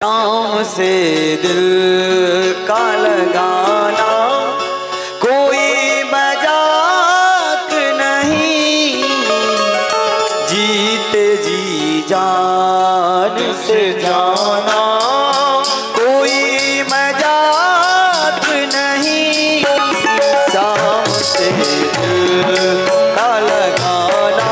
शाम से दिल का लगाना कोई मजाक नहीं, जीते जी जान से जाना कोई मजाक नहीं। शाम से दिल का लगाना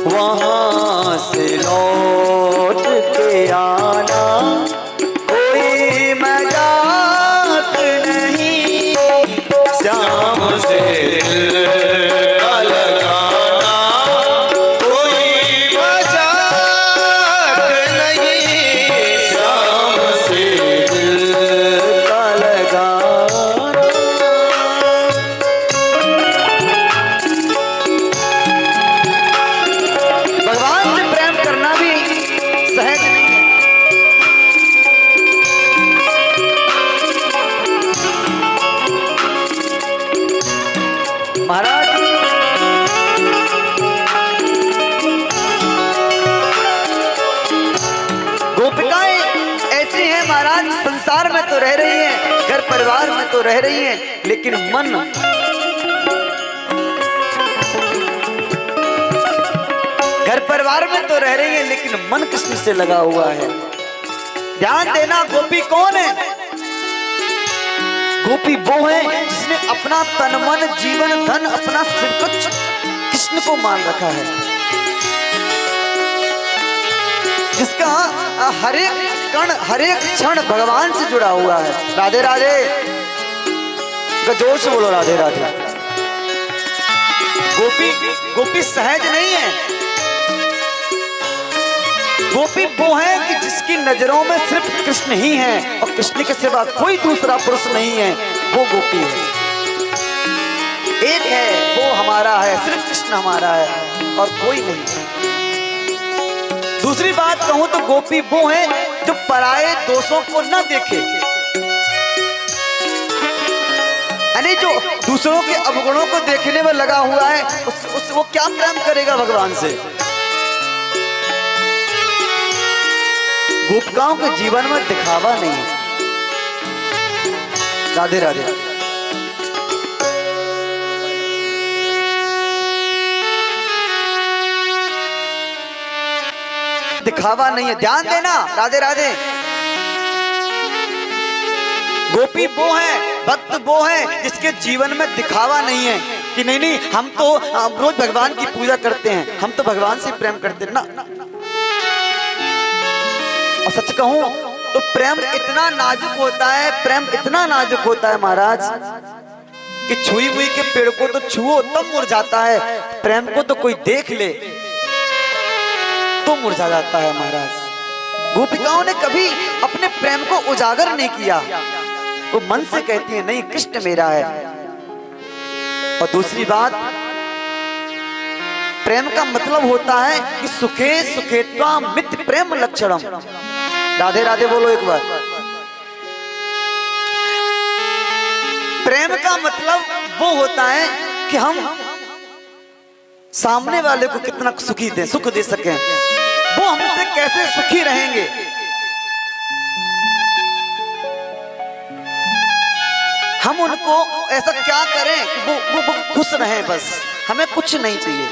वहाँ से लौट के आना कोई मजाक नहीं। शाम से दिल का लगाना कोई मजाक नहीं। शाम से दिल का लगाना भगवान से प्रेम करना भी सहज नहीं है। महाराज गोपिकाएं ऐसी हैं महाराज, संसार में तो रह रही हैं, घर परिवार में तो रह रही हैं, लेकिन मन घर परिवार में तो रह रही है लेकिन मन कृष्ण से लगा हुआ है। ध्यान देना, गोपी कौन है? गोपी वो है जिसने अपना तन मन जीवन धन अपना सब कुछ कृष्ण को मान रखा है, जिसका हर एक कण हर एक क्षण भगवान से जुड़ा हुआ है। राधे राधे, जोर से बोलो राधे राधे। गोपी सहज नहीं है। गोपी वो है कि जिसकी नजरों में सिर्फ कृष्ण ही है और कृष्ण के सिवा कोई दूसरा पुरुष नहीं है, वो गोपी है। एक है, वो हमारा है, सिर्फ कृष्ण हमारा है और कोई नहीं है। दूसरी बात कहूं तो गोपी वो है जो पराये दोषों को न देखे, यानी जो दूसरों के अवगुणों को देखने में लगा हुआ है, वो क्या प्रेम करेगा भगवान से? गोपिकाओं के जीवन में दिखावा नहीं है। राधे राधे। दिखावा नहीं है, ध्यान देना। राधे राधे। गोपी वो है, भक्त वो है जिसके जीवन में दिखावा नहीं है कि नहीं हम तो रोज भगवान की पूजा करते हैं, हम तो भगवान से प्रेम करते हैं ना। और सच कहूं तो प्रेम इतना नाजुक होता है, प्रेम इतना नाजुक होता है महाराज कि छुई हुई के पेड़ को तो छुओ तब मुरझाता है, प्रेम को तो कोई देख ले तो मुरझा जाता है महाराज। गोपिकाओं ने कभी अपने प्रेम को उजागर नहीं किया, वो मन से कहती है नहीं कृष्ण मेरा है। और दूसरी बात, प्रेम का मतलब होता है कि सुखे सुखेत्वा मित्र प्रेम लक्षणम। राधे राधे बोलो एक बार। प्रेम का मतलब वो होता है कि हम सामने वाले को कितना सुखी दे, सुख दे सकें, वो हमसे कैसे सुखी रहेंगे। हम उनको ऐसा क्या करें कि वो खुश रहें, बस हमें कुछ नहीं चाहिए।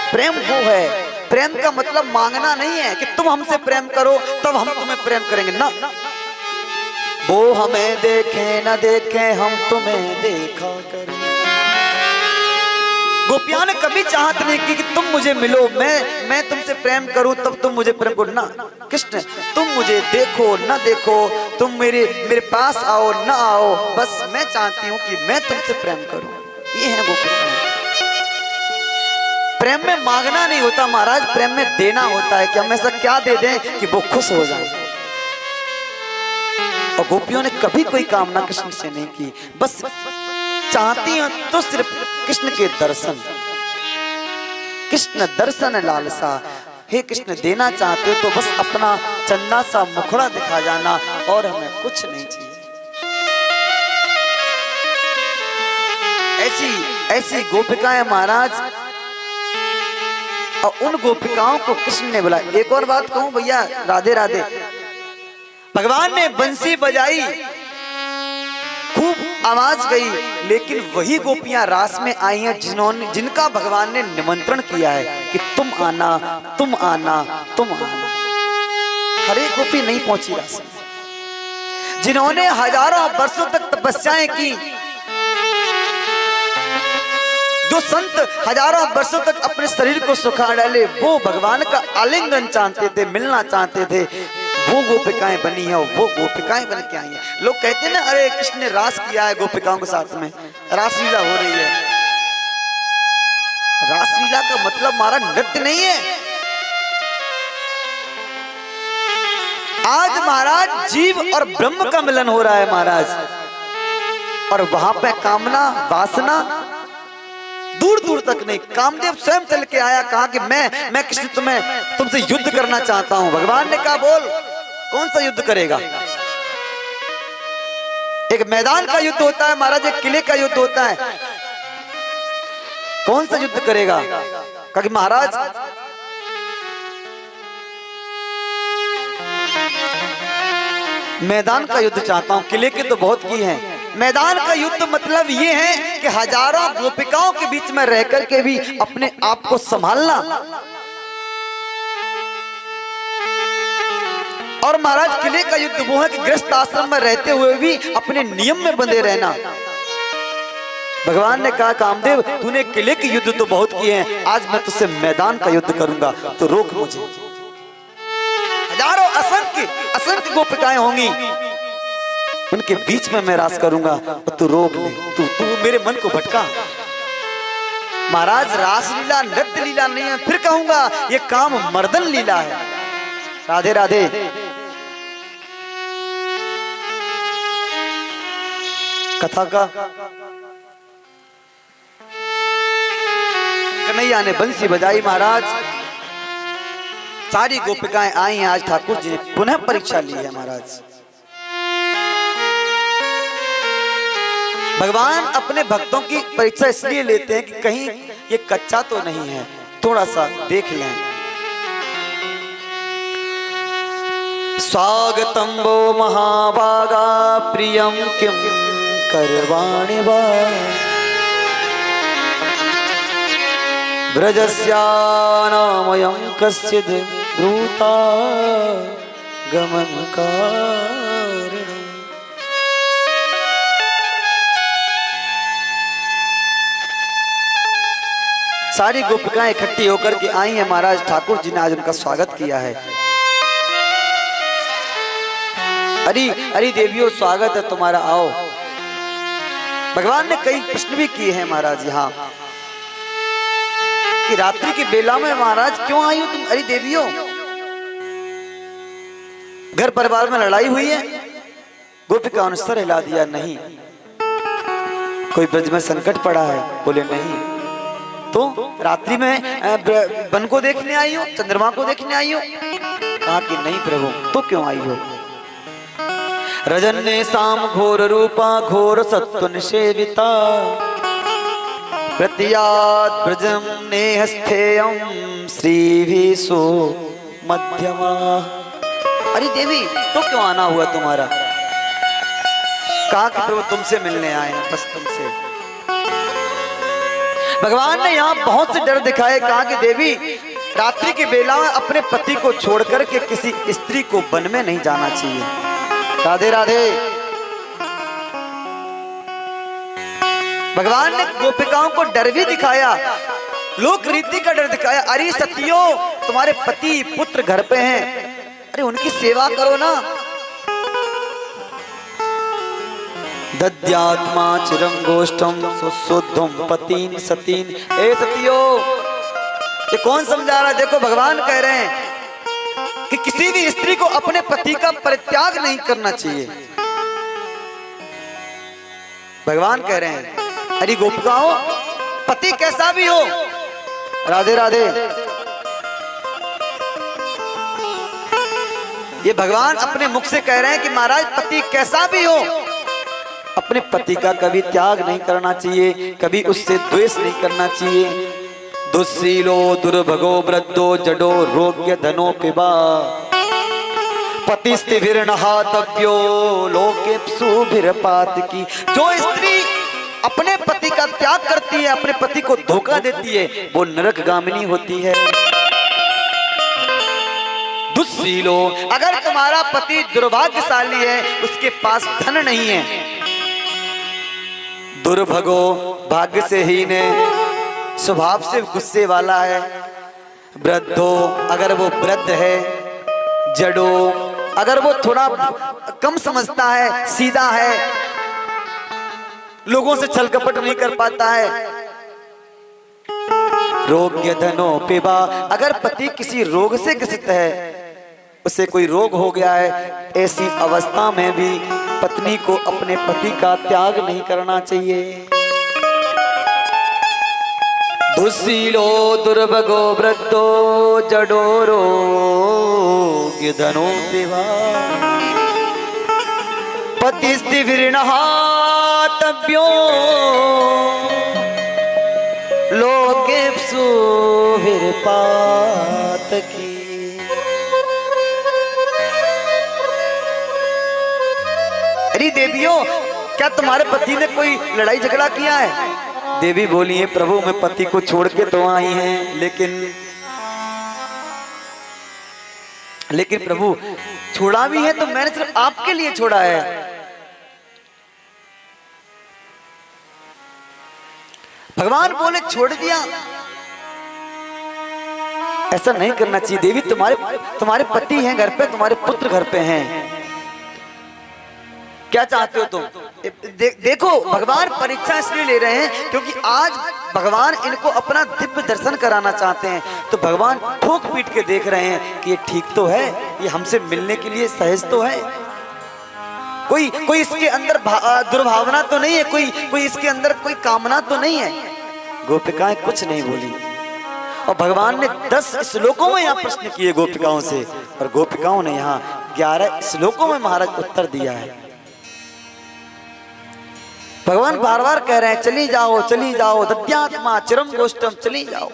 प्रेम वो है, प्रेम का मतलब मांगना नहीं है कि तुम हमसे प्रेम करो तब हम तुम्हें प्रेम करेंगे ना। वो हमें देखे न देखे हम तुम्हें देखा करें। गोपियां ने कभी चाहत नहीं की कि तुम मुझे मिलो, मैं तुमसे प्रेम करूं तब तुम मुझे प्रेम करो ना। कृष्ण तुम मुझे देखो न देखो, तुम मेरे पास आओ न आओ, बस मैं चाहती हूं कि मैं तुमसे प्रेम करूं। ये है गोपियां। प्रेम में मांगना नहीं होता महाराज, प्रेम में देना होता है कि हम ऐसा क्या दे दें कि वो खुश हो जाए। और गोपियों ने कभी कोई कामना कृष्ण से नहीं की, बस चाहती हूं तो सिर्फ कृष्ण के दर्शन, कृष्ण दर्शन लालसा। हे कृष्ण देना चाहते हो तो बस अपना चंदा सा मुखड़ा दिखा जाना, और हमें कुछ नहीं चाहिए। ऐसी गोपिकाएं महाराज। और उन गोपिकाओं को कृष्ण ने बुलाया। एक और बात कहूं भैया, राधे राधे, भगवान ने बंसी बजाई, खूब आवाज गई, लेकिन वही गोपियां रास में आई हैं जिनका भगवान ने निमंत्रण किया है कि तुम आना तुम आना तुम आना। हर एक गोपी नहीं पहुंची रास में। जिन्होंने हजारों वर्षों तक तपस्याएं की, जो संत हजारों वर्षों तक अपने शरीर को सुखा डाले, वो भगवान का आलिंगन चाहते थे, मिलना चाहते थे, वो गोपिकाएं बनी है, वो गोपिकाएं बन के आई हैं। लोग कहते हैं ना, अरे कृष्ण ने रास किया है गोपिकाओं के साथ में, रासलीला हो रही है। रासलीला का मतलब हमारा नृत्य नहीं है। आज महाराज जीव और ब्रह्म का मिलन हो रहा है महाराज, और वहां पे कामना वासना दूर दूर तक नहीं। कामदेव स्वयं चल के आया, कहा कि मैं कृष्ण तुमसे युद्ध करना चाहता हूं। भगवान ने कहा बोल, कौन सा युद्ध करेगा। एक मैदान का युद्ध होता है महाराज, एक किले का युद्ध होता है, कौन सा युद्ध करेगा। कहा कि महाराज मैदान का युद्ध चाहता हूं, किले के तो बहुत की हैं। मैदान का युद्ध मतलब ये है कि हजारों गोपिकाओं के बीच में रहकर के भी अपने आप को संभालना, और महाराज किले का युद्ध वो है कि गृहस्थ आश्रम में रहते हुए भी अपने नियम में बंधे रहना। भगवान ने कहा कामदेव तूने किले के युद्ध तो बहुत किए हैं, आज मैं तुझसे मैदान का युद्ध करूंगा, तो रोक मुझे। हजारों असंख्य गोपिकाएं होंगी, उनके बीच में मैं रास करूंगा, और तू रोक ले, तू मेरे मन को भटका। महाराज रास लीला नृत्य लीला नहीं है, फिर कहूंगा ये काम मर्दन लीला है। राधे राधे। कथा का कन्हैया ने बंसी बजाई महाराज, सारी गोपिकाएं आई हैं। आज ठाकुर जी ने पुनः परीक्षा ली है महाराज। भगवान अपने भक्तों की परीक्षा इसलिए लेते हैं कि कहीं ये कच्चा तो नहीं है, थोड़ा सा देख लें। स्वागतम वो महाभागा प्रियम किम करवाणि वा ब्रजस्यानामयं कश्चिद् ब्रूता गमन कारणम्। सारी गोपिकाएं इकट्ठी होकर के आई हैं महाराज। ठाकुर जी ने आज उनका स्वागत किया है। अरे अरे देवियों, स्वागत है तुम्हारा, आओ। भगवान ने कई प्रश्न भी किए हैं महाराज यहाँ कि रात्रि की बेला में महाराज क्यों आई हो तुम? अरे देवियों, घर परिवार में लड़ाई हुई है? गोपिकाओं ने सर हिला दिया, नहीं। कोई ब्रज में संकट पड़ा है? बोले नहीं। तो रात्रि में वन को देखने आई हो, चंद्रमा को देखने आई हो? कहा कि नहीं प्रभु। तो क्यों आई हो? रजन्य साम घोर रूपा घोर सत्व निषेविता प्रत्यात ब्रजम नेहस्थेयम श्रीभिसो मध्यमा। अरे देवी, तो क्यों आना हुआ तुम्हारा? कहा कि प्रभु तुमसे मिलने आए हैं, बस तुमसे। भगवान ने यहाँ बहुत से डर दिखाए। कहा कि देवी, रात्रि की बेला में अपने पति को छोड़कर के किसी स्त्री को वन में नहीं जाना चाहिए। राधे राधे। भगवान ने गोपिकाओं को डर भी दिखाया, लोक रीति का डर दिखाया। अरे सतियो, तुम्हारे पति पुत्र घर पे हैं, अरे उनकी सेवा करो ना। दद्यात्मा चिरं गोष्ठम सुशुद्धम पतिन सतीन। ए सतियो, ये कौन समझा रहा है? देखो भगवान कह रहे हैं कि किसी भी स्त्री को अपने पति का परित्याग नहीं करना चाहिए। भगवान कह रहे हैं अरे गोपिकाओं, पति कैसा भी हो, राधे राधे, ये भगवान अपने मुख से कह रहे हैं कि महाराज पति कैसा भी हो, अपने पति का कभी त्याग नहीं करना चाहिए, कभी उससे द्वेष नहीं करना चाहिए। दुस्सीलो दुर्भगो वृद्धो जडो रोग्य धनो पिबा पतिस्तिभिर्नहातव्यो लोकेप्सुभिर्पात की। जो स्त्री अपने पति का त्याग करती है, अपने पति को धोखा देती है, वो नरकगामिनी होती है। दुस्सीलो, अगर तुम्हारा पति दुर्भाग्यशाली है, उसके पास धन नहीं है, दुर्भगो, भाग्य से हीन है, स्वभाव से गुस्से वाला है, वृद्धो, अगर वो वृद्ध है, जड़ो, अगर वो थोड़ा कम समझता है, सीधा है, लोगों से छल कपट नहीं कर पाता है, रोग्य धनो पिबा, अगर पति किसी रोग से ग्रसित है, उसे कोई रोग हो गया है, ऐसी अवस्था में भी पत्नी को अपने पति का त्याग नहीं करना चाहिए। दुस्सीलो दुर्भगो वृद्धो जडो रोग्य धनो पिबा पतिस्तिभिर्नहातव्यो लोकेप्सुभिर्पात की। अरे देवियों, क्या तुम्हारे पति ने कोई लड़ाई झगड़ा किया है? देवी बोली है प्रभु, मैं पति को छोड़ के तो आई हैं, लेकिन प्रभु छोड़ा भी है तो मैंने सिर्फ आपके लिए छोड़ा है। भगवान बोले छोड़ दिया, ऐसा नहीं करना चाहिए देवी। तुम्हारे पति हैं घर पे, तुम्हारे पुत्र घर पे हैं, क्या चाहते हो तुम? देखो भगवान परीक्षा इसलिए ले रहे हैं क्योंकि आज भगवान इनको अपना दिव्य दर्शन कराना चाहते हैं। तो भगवान ठोक पीट के देख रहे हैं कि ये ठीक तो है, ये हमसे मिलने के लिए सहज तो है, कोई इसके अंदर दुर्भावना तो नहीं है, कोई इसके अंदर कोई कामना तो नहीं है। गोपिकाएं कुछ नहीं बोली और भगवान ने 10 श्लोकों में यहाँ प्रश्न किए गोपिकाओं से, और गोपिकाओं ने यहाँ 11 श्लोकों में महाराज उत्तर दिया है। भगवान बार बार कह रहे हैं चली जाओ चली जाओ, दद्यात्मा चिरम गोष्ठम, चली जाओ।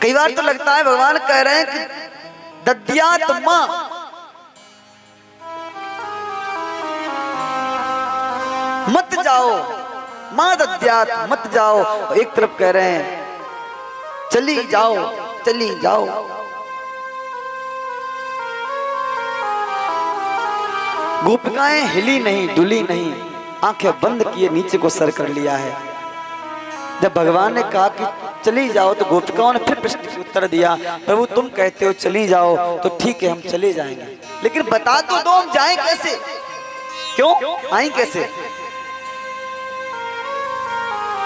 कई बार तो लगता है भगवान कह रहे हैं कि दद्यात्मा, मत जाओ, मां दद्यात, मत जाओ। एक तरफ कह रहे हैं चली जाओ चली जाओ। गोपिकाएं हिली नहीं, डुली नहीं, आंखें बंद किए नीचे को सर कर लिया है। जब भगवान ने कहा कि चली जाओ तो गोपिकाओं ने फिर प्रश्न का उत्तर दिया, प्रभु तुम कहते हो चली जाओ तो ठीक है हम चले जाएंगे, लेकिन बता तो दो हम जाएं कैसे, क्यों आए कैसे?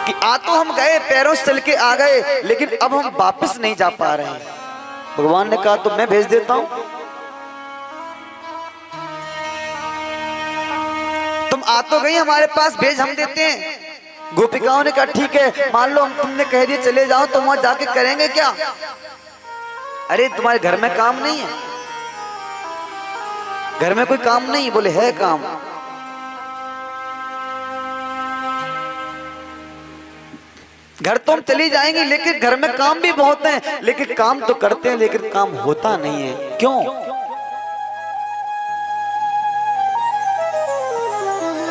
कि आ तो हम गए, पैरों से चल के आ गए, लेकिन अब हम वापस नहीं जा पा रहे हैं। भगवान ने कहा तो मैं भेज देता हूं, तुम आ तो गई हमारे पास, भेज हम देते हैं। गोपिकाओं ने कहा ठीक है, मान लो हम तुमने कह दिया चले जाओ, तो वहां जाके करेंगे क्या? अरे तुम्हारे घर में काम नहीं है? घर में कोई काम नहीं? बोले है काम। घर तो हम चली जाएंगे, लेकिन घर में काम भी बहुत है, लेकिन काम तो करते हैं लेकिन काम होता नहीं है, क्यों?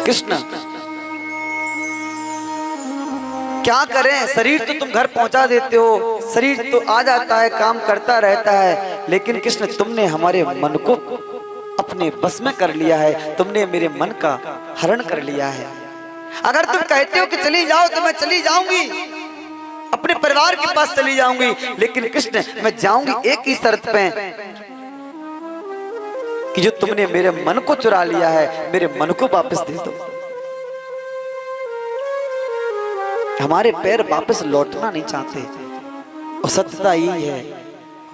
कृष्ण क्या करें, शरीर तो तुम घर पहुंचा देते हो, शरीर तो आ जाता है, काम करता रहता है, लेकिन कृष्ण तुमने हमारे मन को अपने बस में कर लिया है, तुमने मेरे मन का हरण कर लिया है। अगर तुम कहते हो कि चली जाओ तो मैं चली जाऊंगी, अपने परिवार के पास चली जाऊंगी, लेकिन कृष्ण मैं जाऊंगी एक ही शर्त पे, कि जो तुमने मेरे मन को चुरा लिया है, मेरे मन को वापस दे दो। हमारे पैर वापस लौटना नहीं चाहते, और सत्यता यही है,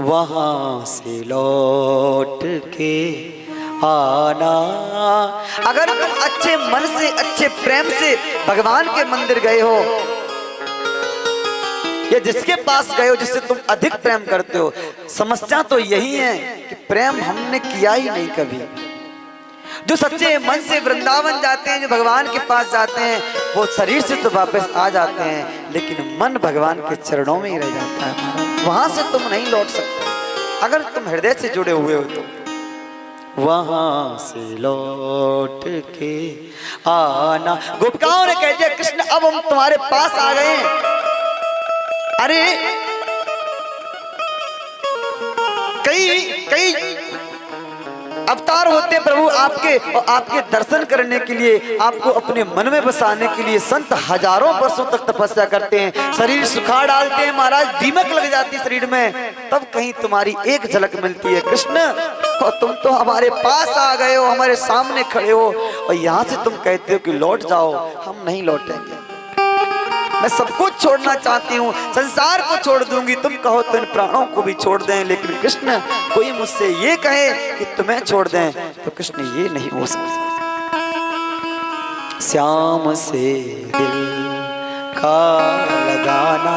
वहां से लौट के आना। अगर तुम अच्छे मन से, अच्छे प्रेम से भगवान के मंदिर गए हो, या जिसके पास गए हो जिससे तुम अधिक प्रेम करते हो, समस्या तो यही है कि प्रेम हमने किया ही नहीं कभी। जो सच्चे मन से वृंदावन जाते हैं, जो भगवान के पास जाते हैं, वो शरीर से तो वापस आ जाते हैं, लेकिन मन भगवान के चरणों में ही रह जाता है, वहां से तुम नहीं लौट सकते। अगर तुम हृदय से जुड़े हुए हो तो वहां से लौट के आना। गोपिकाओं ने कह दिया कृष्ण अब हम तुम्हारे पास आ गए हैं। अरे कई अवतार होते प्रभु आपके, और आपके दर्शन करने के लिए, आपको अपने मन में बसाने के लिए संत हजारों वर्षों तक तपस्या करते हैं, शरीर सुखा डालते हैं महाराज, दीमक लग जाती है शरीर में, तब कहीं तुम्हारी एक झलक मिलती है कृष्ण, और तुम तो हमारे पास आ गए हो, हमारे सामने खड़े हो, और यहाँ से तुम कहते हो कि लौट जाओ। हम नहीं लौटेंगे, मैं सब कुछ छोड़ना चाहती हूँ, संसार को छोड़ दूंगी, तुम कहो तो इन प्राणों को भी छोड़ दें, लेकिन कृष्ण कोई मुझसे ये कहे कि तुम्हें छोड़ दें, तो कृष्ण ये नहीं हो सकता। श्याम से दिल का लगाना,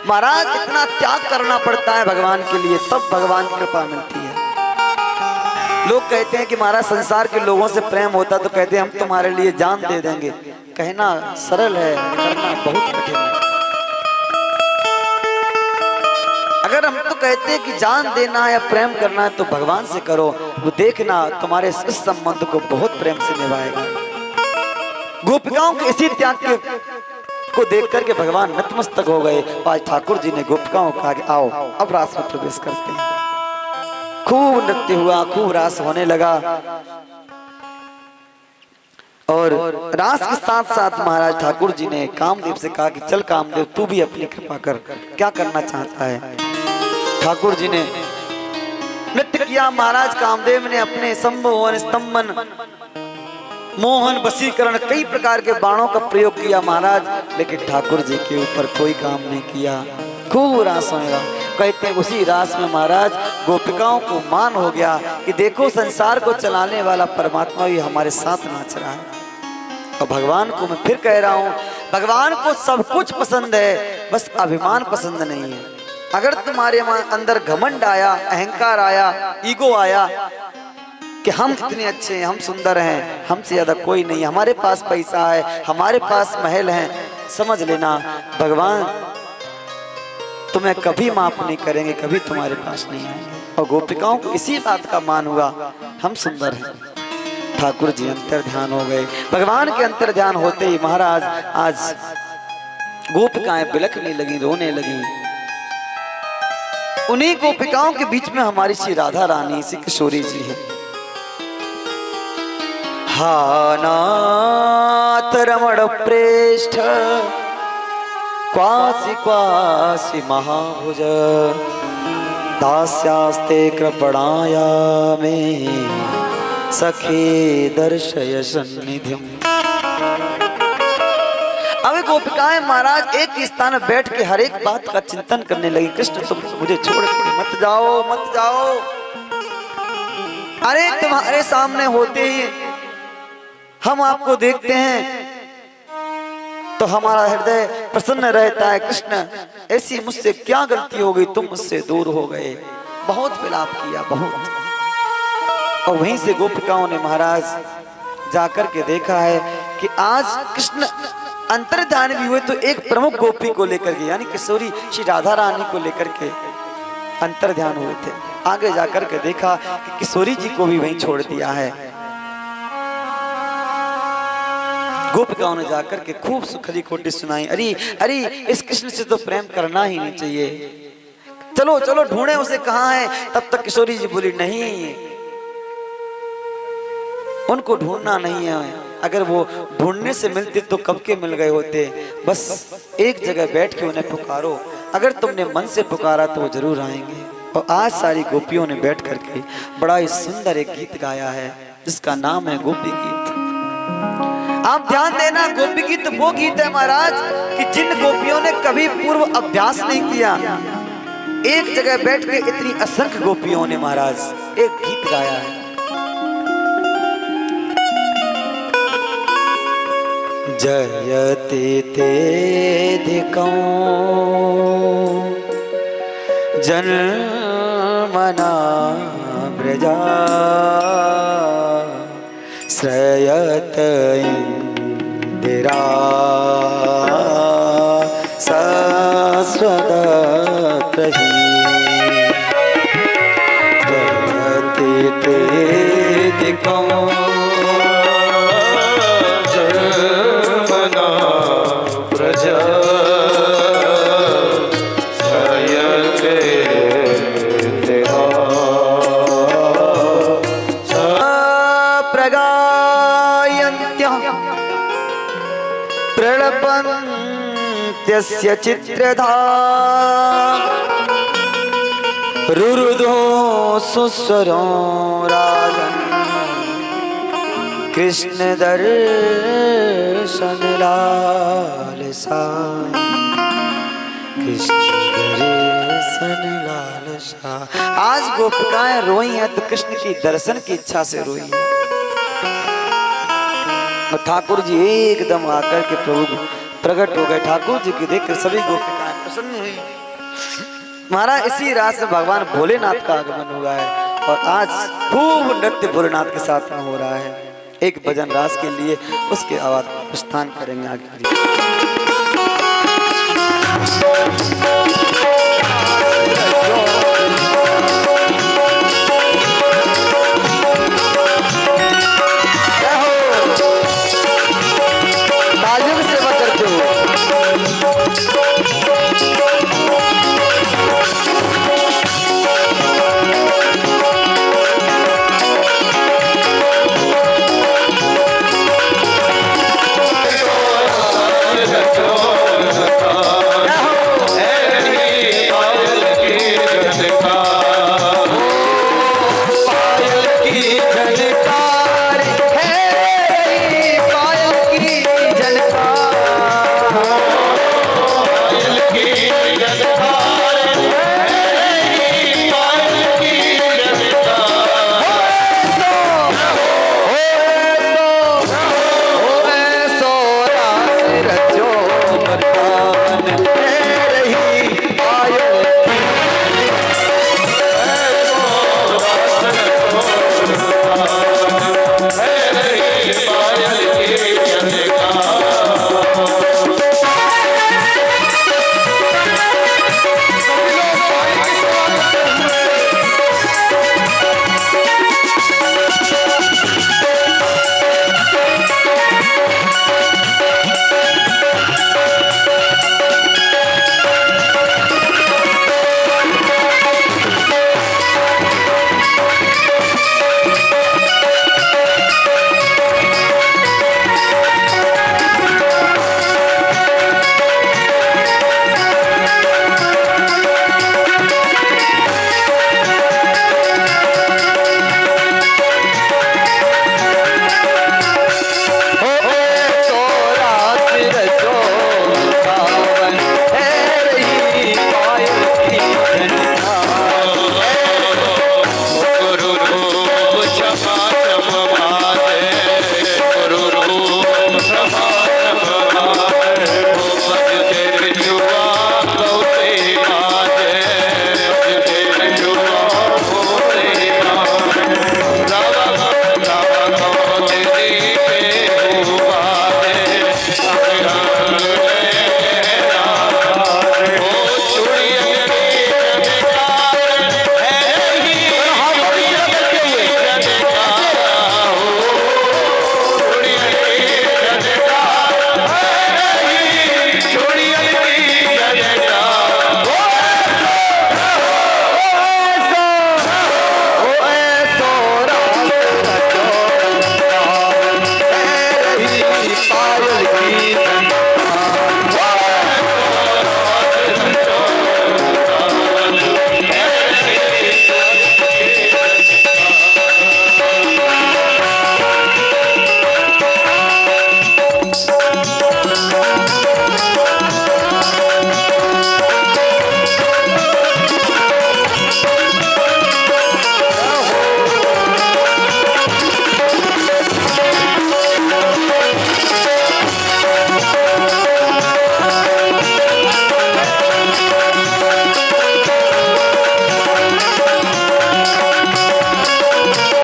महाराज इतना त्याग करना पड़ता है भगवान के लिए, तब भगवान की कृपा मिलती है। लोग कहते हैं कि महाराज संसार के लोगों से प्रेम होता तो कहते हैं हम तुम्हारे लिए जान दे देंगे। कहना सरल है, करना बहुत कठिन है। अगर हम तो कहते हैं कि जान देना या प्रेम करना है तो भगवान से करो, वो देखना तुम्हारे इस संबंध को बहुत प्रेम से निभाएगा। गोपिकाओं के इसी त्याग को देख करके भगवान नतमस्तक हो गए। आज ठाकुर जी ने गोपिकाओं को कहा कि आओ अब रास में प्रवेश करते हैं। खूब नृत्य हुआ, खूब रास होने लगा, और रास के साथ साथ महाराज ठाकुर जी ने कामदेव से कहा कि चल कामदेव तू भी अपनी कृपा कर, क्या करना चाहता है। ठाकुर जी ने नृत्य किया, महाराज कामदेव ने अपने संभोवन, स्तंभन, मोहन, वशीकरण, कई प्रकार के बाणों का प्रयोग किया महाराज, लेकिन ठाकुर जी के ऊपर कोई काम नहीं किया। खूब रास होगा। कहते हैं उसी रास में महाराज गोपिकाओं को मान हो गया कि देखो संसार को चलाने वाला परमात्मा भी हमारे साथ नाच रहा है। और भगवान को मैं फिर कह रहा हूँ, भगवान को सब कुछ पसंद है, बस अभिमान पसंद नहीं है। अगर तुम्हारे अंदर घमंड आया, अहंकार आया, ईगो आया कि हम इतने अच्छे हैं, हम सुंदर हैं, हमसे ज्यादा कोई नहीं, हमारे पास पैसा है, हमारे पास महल है, समझ लेना भगवान तुम्हें कभी माफ नहीं करेंगे, कभी तुम्हारे पास नहीं आएंगे। और गोपिकाओं को इसी बात का मान हुआ, हम सुंदर हैं। ठाकुर जी अंतर ध्यान हो गए। भगवान के अंतर ध्यान होते ही महाराज आज गोपिकाएं बिलखने लगी, रोने लगी। उन्हीं गोपिकाओं के बीच में हमारी श्री राधा रानी, श्री किशोरी जी है। हा नाथ रमण प्रेष्ठ क्वासि क्वासि महाभुज दास्यास्ते कृपणाया मे सखे दर्शय सन्निधिम। अब गोपिकाएं महाराज एक ही स्थान में बैठ के हर एक बात का चिंतन करने लगी। कृष्ण तुम मुझे छोड़ के मत जाओ, मत जाओ। अरे तुम्हारे सामने होते ही हम आपको देखते हैं तो हमारा हृदय प्रसन्न रहता है। कृष्ण ऐसी मुझसे क्या गलती हो गई, तुम मुझसे दूर हो गए। बहुत विलाप किया, बहुत। और वहीं से गोपिकाओं ने महाराज जाकर के देखा है कि आज कृष्ण अंतर्ध्यान भी हुए तो एक प्रमुख गोपी को लेकर के, यानी किशोरी श्री राधा रानी को लेकर के अंतर्ध्यान हुए थे। आगे जाकर के देखा कि किशोरी जी को भी वहीं छोड़ दिया है। गोपिकाओं ने जाकर के खूब सुखदी खोटी सुनाई। अरे अरे इस कृष्ण से तो प्रेम करना ही नहीं चाहिए, चलो चलो ढूंढे उसे कहाँ है। तब तक किशोरी जी बोली नहीं, उनको ढूंढना नहीं है। अगर वो ढूंढने से मिलते तो कब के मिल गए होते। बस एक जगह बैठ के उन्हें पुकारो, अगर तुमने मन से पुकारा तो वो जरूर आएंगे। और आज सारी गोपियों ने बैठ करके बड़ा ही सुंदर एक गीत गाया है जिसका नाम है गोपी गीत। आप ध्यान देना, गोपी गीत वो गीत है महाराज कि जिन गोपियों ने कभी पूर्व अभ्यास नहीं किया, एक जगह बैठ के इतनी असंख्य गोपियों ने महाराज एक गीत गाया है। जयते तेधिकं जन्मना व्रजा श्रयत इंदिरा सस्वदत्रहि। जयते तेधिकं प्रणपन्त्यस्य चित्रधा रुरुदो सुस्वरो राजन् कृष्ण दर्शन लालसा, कृष्ण दर्शन लालसा। आज गोपिकाएं रोई हैं तो कृष्ण की दर्शन की इच्छा से रोई है। ठाकुर जी एकदम आकर के प्रभु प्रकट हो गए। ठाकुर जी की देखकर सभी गोपिकाएं प्रसन्न हुई। महाराज इसी रात से भगवान भोलेनाथ का आगमन हुआ है और आज खूब नृत्य भोलेनाथ के साथ में हो रहा है। एक भजन रास के लिए उसके बाद प्रस्थान करेंगे आगे।